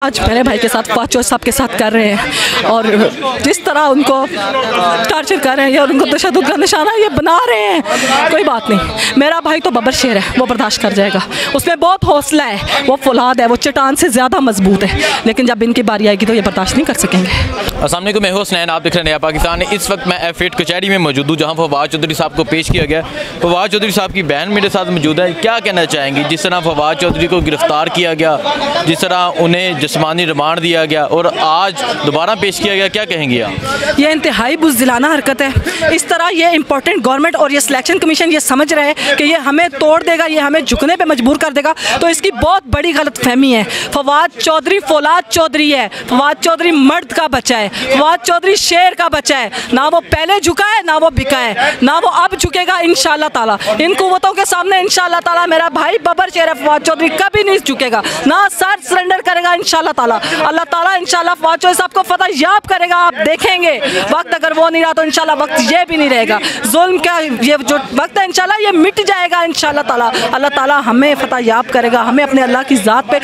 आज मेरे भाई के साथ फवाद चौधरी साहब के साथ कर रहे हैं और जिस तरह उनको टार्चर कर रहे हैं और उनको तशद्दुद का निशाना ये बना रहे हैं, कोई बात नहीं। मेरा भाई तो बब्बर शेर है, वो बर्दाश्त कर जाएगा, उसमें बहुत हौसला है, वो फौलाद है, वो चट्टान से ज़्यादा मजबूत है। लेकिन जब इनकी बारी आएगी तो ये बर्दाश्त नहीं कर सकेंगे। अस्सलाम वालेकुम, मैं हुसनैन, आप देख रहे हैं नया पाकिस्तान। इस वक्त मैं F8 कचहरी में मौजूद हूँ जहाँ फवाद चौधरी साहब को पेश किया गया। फवाद चौधरी साहब की बहन मेरे साथ मौजूद है। क्या कहना चाहेंगी जिस तरह फवाद चौधरी को गिरफ्तार किया गया, जिस तरह उन्हें जिस्मानी रिमांड दिया गया और आज दोबारा पेश किया गया, क्या कहेंगी आप? ये इंतहाई बुज़दिलाना हरकत है। इस तरह ये इंपॉर्टेंट गवर्नमेंट और ये सिलेक्शन कमीशन ये समझ रहे हैं कि ये हमें तोड़ देगा, ये हमें झुकने पे मजबूर कर देगा, तो इसकी बहुत बड़ी गलत फहमी है। फवाद चौधरी फौलाद चौधरी है, फवाद चौधरी मर्द का बच्चा है, फवाद चौधरी शेर का बच्चा है। ना वो पहले झुका है, ना वो बिका है, ना वो अब झुकेगा इंशाल्लाह ताला। इन कुव्वतों के सामने इंशाल्लाह ताला मेरा भाई बब्बर शेर है फवाद चौधरी, कभी नहीं झुकेगा, ना सर सरेंडर करेगा इंशाल्लाह ताला। अल्लाह ताला इंशाल्लाह फवाद चौधरी साहब को फतह याब करेगा, आप देखेंगे। वक्त अगर वो नहीं रहा तो इंशाल्लाह वक्त ये भी नहीं रहेगा। जुल्म का ये जो वक्त है इंशाल्लाह ये मिट जाएगा इंशाल्लाह ताला। अल्लाह ताला हमें फतह याब करेगा, हमें अपने अल्लाह की ज़ात पे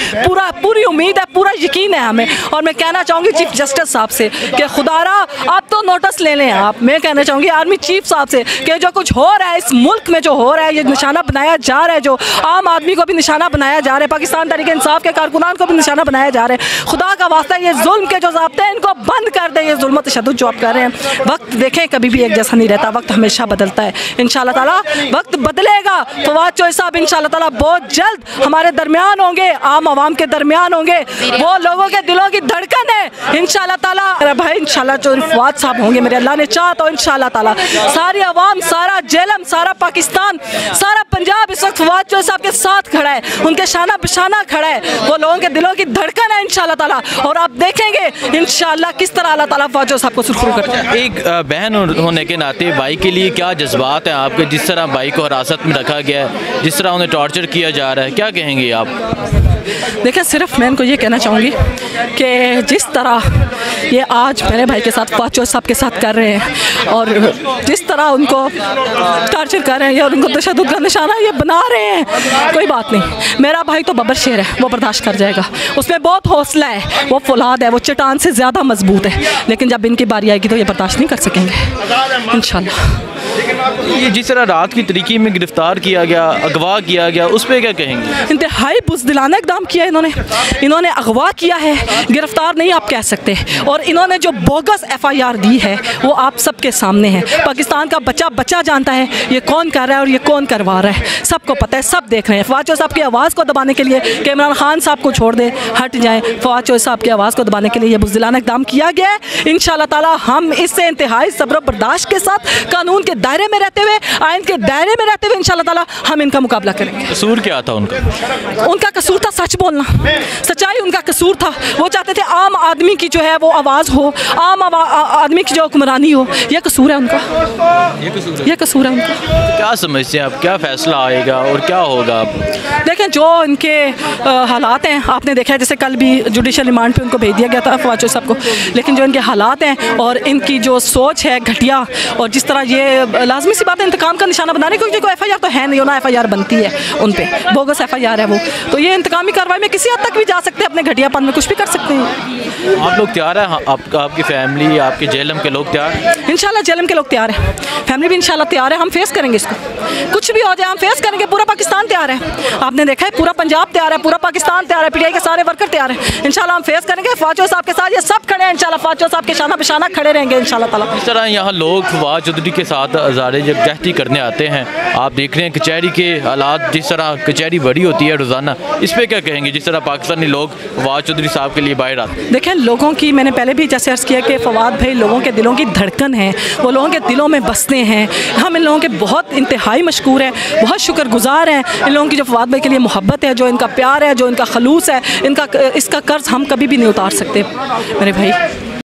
पूरी उम्मीद है, पूरा यकीन है हमें। और मैं कहना चाहूँगी चीफ जस्टिस साहब से कि खुदारा आप तो नोटिस ले लें। आप मैं कहना चाहूँगी आर्मी चीफ साहब से कि जो कुछ हो रहा है इस मुल्क में, जो हो रहा है, ये निशाना बनाया जा रहा है, जो आम आदमी को भी निशाना बनाया जा रहा है, पाकिस्तान तहरीक इंसाफ के कारकुनान को भी निशाना बनाया जा रहा है। खुदा का वास्ता ये जुल्म के जो ज़ाब्ते हैं इनको बंद कर दें। ये जुल्म तशद्दुद जो आप कर रहे हैं, वक्त देखें कभी भी एक जैसा नहीं रहता, वक्त हमेशा बदलता है। इंशाल्लाह ताला वक्त बदलेगा। फवाद चौधरी साहब इंशाल्लाह ताला बहुत जल्द हमारे दरमियान होंगे, आम आवाम के दरमियान होंगे, वो लोगों के दिलों की धड़कन है इंशाल्लाह ताला। मेरा भाई इंशाल्लाह चौधरी फवाद साहब होंगे, मेरे अल्लाह ने चाहा तो इंशाल्लाह ताला सारी आवाम, सारा जेलम, सारा पाकिस्तान, सारा पंजाब इस वक्त फवाद चौधरी साहब के साथ खड़ा है, उनके शाना बिशाना खड़ा है, वो लोगों के दिलों की धड़कन है इंशाल्लाह ताला। और आप देखेंगे इंशाल्लाह किस तरह अल्लाह ताला फवाद चौधरी साहब को सुरखरू करता है। एक बहन होने के नाते भाई के लिए क्या जज्बात हैं आपके, जिस तरह भाई को हिरासत में रखा गया है, जिस तरह उन्हें टॉर्चर किया जा रहा है, क्या कहेंगे आप? देखिए, सिर्फ मैं इनको ये कहना चाहूँगी कि जिस तरह ये आज मेरे भाई के साथ फवाद चौधरी साहब के साथ कर रहे हैं और जिस तरह उनको टार्चर कर रहे हैं और उनको तशद्दुद का निशाना ये बना रहे हैं, कोई बात नहीं। मेरा भाई तो बब्बर शेर है, वो बर्दाश्त कर जाएगा, उसमें बहुत हौसला है, वो फौलाद है, वो चट्टान से ज़्यादा मजबूत है। लेकिन जब इनकी बारी आएगी तो ये बर्दाश्त नहीं कर सकेंगे इंशाल्लाह। ये जिस तरह रात की तरीके में गिरफ्तार किया गया, अगवा किया गया, उस पर क्या कहेंगे? इंतहाई बुज़दिलाना इक़दाम किया इन्होंने अगवा किया है, गिरफ्तार नहीं आप कह सकते। और इन्होंने जो बोगस FIR दी है वो आप सबके सामने है। पाकिस्तान का बच्चा जानता है ये कौन कर रहा है और ये कौन करवा रहा है, सबको पता है, सब देख रहे हैं। फवाद चौधरी साहब की आवाज़ को दबाने के लिए कि इमरान खान साहब को छोड़ दे, हट जाएँ, फवाद चौधरी साहब की आवाज़ को दबाने के लिए ये बुज़दिलाना इक़दाम किया गया है। इंशाल्लाह ताला हम इससे इंतहाई सब्र बर्दाश्त के साथ, कानून के दायरे में रहते हुए, आइन के दायरे में रहते हुए इंशाल्लाह ताला हम इनका मुकाबला करेंगे। कसूर क्या था उनका? उनका कसूर था सच बोलना, सच्चाई उनका कसूर था। वो चाहते थे आम आदमी की जो है वो आवाज़ हो, आम आदमी की जो हुक्मरानी हो। ये कसूर है उनका, ये कसूर है उनका। क्या समझते हैं आप, क्या फैसला आएगा और क्या होगा? देखें जो इनके हालात हैं, आपने देखा है जैसे कल भी जुडिशल रिमांड पे उनको भेज दिया गया था फवाद चौधरी साहब को, लेकिन जो इनके हालात हैं और इनकी जो सोच है घटिया, और जिस तरह ये लाजमी सी बात है इंतकाम का निशाना बनाने, क्योंकि कोई FIR तो है नहीं, ना FIR बनती है उन पर, बोगस FIR है वो, तो ये इंतकामी कार्रवाई में किसी हद तक भी जा सकते हैं, अपने घटियापन में कुछ भी कर सकते हैं। आप लोग तैयार हैं? आपकी फैमिली, आपके जेलम के लोग तैयार हैं? इंशाल्लाह जेलम के लोग तैयार हैं, फैमिली भी इंशाल्लाह तैयार है। हम फेस करेंगे इसको, कुछ भी हो जाए हम फेस करेंगे। पूरा पाकिस्तान तैयार है, आपने देखा है, पूरा पंजाब तैयार है, पूरा पाकिस्तान तैयार है, PTI के सारे वर्कर तैयार हैं। इंशाल्लाह हम फेस करेंगे। फवाद चौधरी साहब के साथ ये सब खड़े हैं, इंशाल्लाह फवाद चौधरी साहब के शाना बिशाना खड़े रहेंगे इंशाल्लाह ताला। इस तरह यहाँ लोग फवाद चौधरी के साथ हज़ारे जब जहती करने आते हैं, आप देख रहे हैं कचहरी के हालात, जिस तरह कचहरी बड़ी होती है रोज़ाना, इस पर क्या कहेंगे जिस तरह पाकिस्तानी लोग फवाद चौधरी साहब के लिए बाहर आते हैं? देखें, लोगों की, मैंने पहले भी जैसे अर्ज़ किया कि फवाद भाई लोगों के दिलों की धड़कन है, वो लोगों के दिलों में बसते हैं। हम इन लोगों के बहुत इंतहाई मशकूर हैं, बहुत शुक्रगुजार हैं इन लोगों की जो फवाद भाई के लिए मोहब्बत है, जो इनका प्यार है, जो इनका खलूस है, इसका कर्ज हम कभी भी नहीं उतार सकते मेरे भाई।